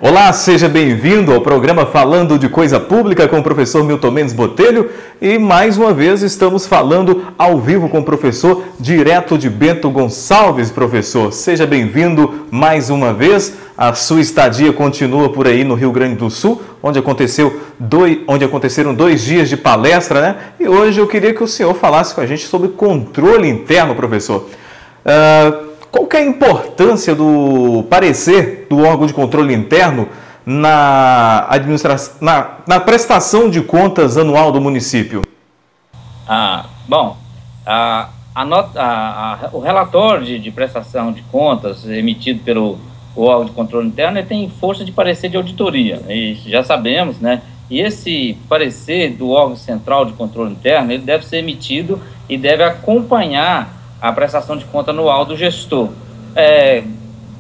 Olá, seja bem-vindo ao programa Falando de Coisa Pública com o professor Milton Mendes Botelho e mais uma vez estamos falando ao vivo com o professor direto de Bento Gonçalves, professor. Seja bem-vindo mais uma vez. A sua estadia continua por aí no Rio Grande do Sul, onde aconteceram 2 dias de palestra, né? E hoje eu queria que o senhor falasse com a gente sobre controle interno, professor. Qual que é a importância do parecer do órgão de controle interno na administração, na prestação de contas anual do município? O relatório de prestação de contas emitido pelo órgão de controle interno tem força de parecer de auditoria, e já sabemos, né? E esse parecer do órgão central de controle interno, ele deve ser emitido e deve acompanhar a prestação de conta anual do gestor.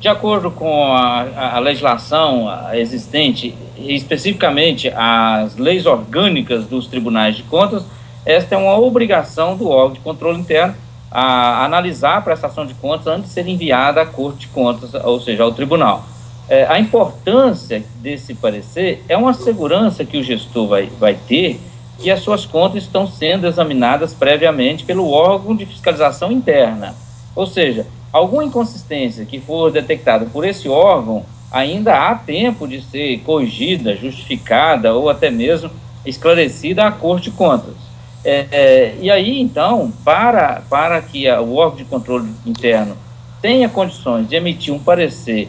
De acordo com a legislação existente, especificamente as leis orgânicas dos tribunais de contas, esta é uma obrigação do órgão de controle interno a analisar a prestação de contas antes de ser enviada à Corte de Contas, ou seja, ao tribunal. A importância desse parecer é uma segurança que o gestor vai ter que as suas contas estão sendo examinadas previamente pelo órgão de fiscalização interna. Ou seja, alguma inconsistência que for detectada por esse órgão, ainda há tempo de ser corrigida, justificada ou até mesmo esclarecida à Corte de Contas. E aí, então, para que o órgão de controle interno tenha condições de emitir um parecer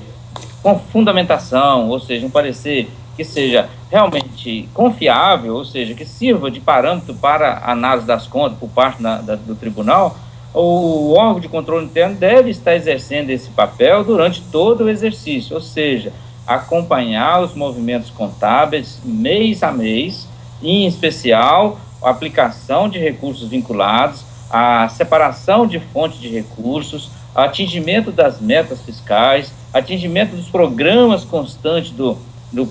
com fundamentação, ou seja, um parecer que seja realmente confiável, ou seja, que sirva de parâmetro para a análise das contas por parte do tribunal, o órgão de controle interno deve estar exercendo esse papel durante todo o exercício, ou seja, acompanhar os movimentos contábeis mês a mês, em especial a aplicação de recursos vinculados, a separação de fontes de recursos, o atingimento das metas fiscais, atingimento dos programas constantes do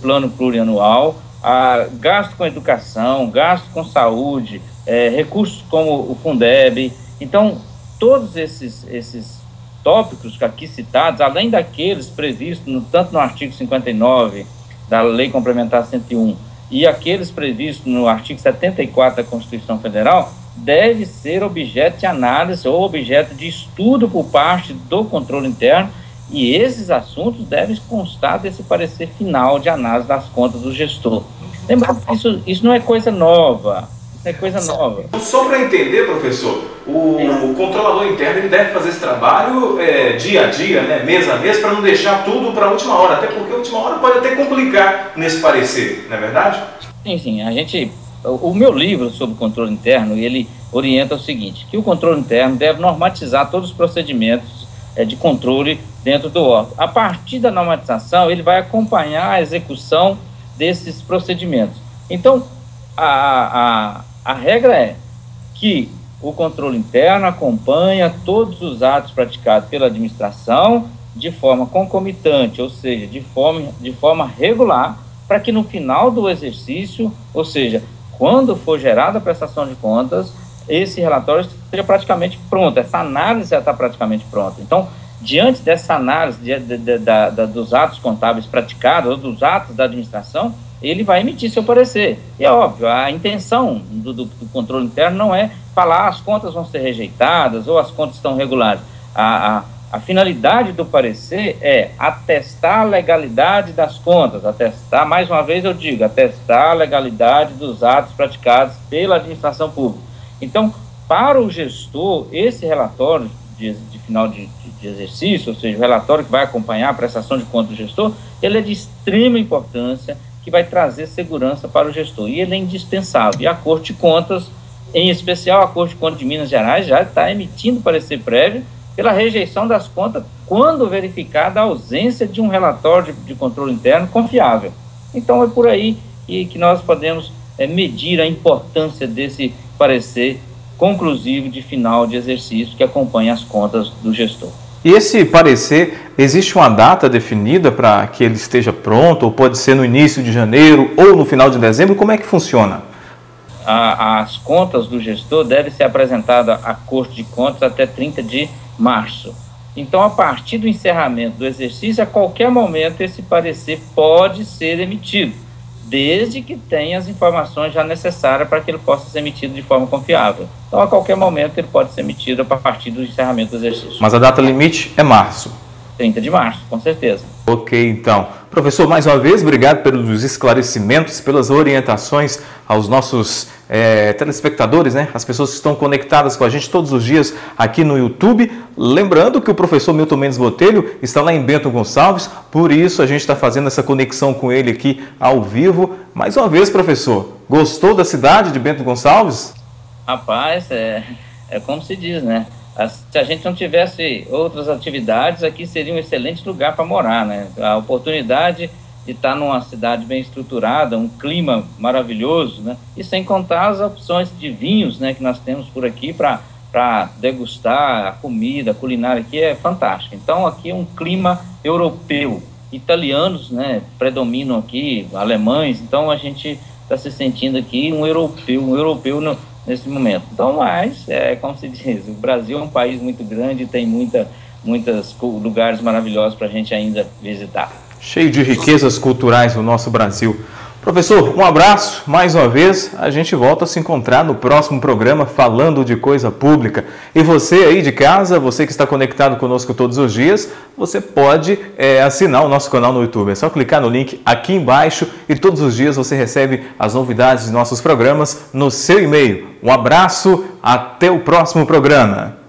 plano plurianual, gasto com educação, gasto com saúde, recursos como o Fundeb. Então, todos esses tópicos aqui citados, além daqueles previstos tanto no artigo 59 da Lei Complementar 101 e aqueles previstos no artigo 74 da Constituição Federal, deve ser objeto de análise ou objeto de estudo por parte do controle interno, e esses assuntos devem constar desse parecer final de análise das contas do gestor. Lembrando que isso não é coisa nova. Isso é coisa nova. Só para entender, professor, o controlador interno ele deve fazer esse trabalho dia a dia, né, mês a mês, para não deixar tudo para a última hora, até porque a última hora pode até complicar nesse parecer, não é verdade? Sim. O meu livro sobre controle interno, ele orienta o seguinte, que o controle interno deve normatizar todos os procedimentos de controle dentro do órgão. A partir da normatização, ele vai acompanhar a execução desses procedimentos. Então, a regra é que o controle interno acompanha todos os atos praticados pela administração de forma concomitante, ou seja, de forma regular, para que no final do exercício, ou seja, quando for gerada a prestação de contas, esse relatório esteja praticamente pronto, essa análise já está praticamente pronta. Então, diante dessa análise dos atos contábeis praticados, ou dos atos da administração, ele vai emitir seu parecer. E é óbvio, a intenção do controle interno não é falar as contas vão ser rejeitadas ou as contas estão regulares. A finalidade do parecer é atestar a legalidade das contas, atestar, mais uma vez eu digo, atestar a legalidade dos atos praticados pela administração pública. Então, para o gestor, esse relatório de final de exercício, ou seja, o relatório que vai acompanhar a prestação de contas do gestor, ele é de extrema importância, que vai trazer segurança para o gestor, e ele é indispensável. E a Corte de Contas, em especial a Corte de Contas de Minas Gerais, já está emitindo parecer prévio pela rejeição das contas quando verificada a ausência de um relatório de controle interno confiável. Então é por aí que nós podemos medir a importância desse parecer conclusivo de final de exercício que acompanha as contas do gestor. E esse parecer, existe uma data definida para que ele esteja pronto, ou pode ser no início de janeiro ou no final de dezembro? Como é que funciona? As contas do gestor devem ser apresentadas à Corte de Contas até 30 de março. Então, a partir do encerramento do exercício, a qualquer momento esse parecer pode ser emitido, desde que tenha as informações já necessárias para que ele possa ser emitido de forma confiável. Então, a qualquer momento ele pode ser emitido a partir do encerramento do exercício. Mas a data limite é março. 30 de março, com certeza. Ok, então. Professor, mais uma vez, obrigado pelos esclarecimentos, pelas orientações aos nossos telespectadores, né? As pessoas que estão conectadas com a gente todos os dias aqui no YouTube. Lembrando que o professor Milton Mendes Botelho está lá em Bento Gonçalves, por isso a gente está fazendo essa conexão com ele aqui ao vivo. Mais uma vez, professor, gostou da cidade de Bento Gonçalves? Rapaz, é como se diz, né? Se a gente não tivesse outras atividades, aqui seria um excelente lugar para morar, né? A oportunidade de estar numa cidade bem estruturada, um clima maravilhoso, né? E sem contar as opções de vinhos, né, que nós temos por aqui para degustar. A comida, a culinária aqui é fantástica. Então, aqui é um clima europeu. Italianos, né, predominam aqui, alemães. Então, a gente está se sentindo aqui um europeu nesse momento. Então, mas, como se diz, o Brasil é um país muito grande, tem muitos lugares maravilhosos para a gente ainda visitar. Cheio de riquezas culturais no nosso Brasil. Professor, um abraço, mais uma vez, a gente volta a se encontrar no próximo programa falando de coisa pública. E você aí de casa, você que está conectado conosco todos os dias, você pode assinar o nosso canal no YouTube. É só clicar no link aqui embaixo e todos os dias você recebe as novidades de nossos programas no seu e-mail. Um abraço, até o próximo programa.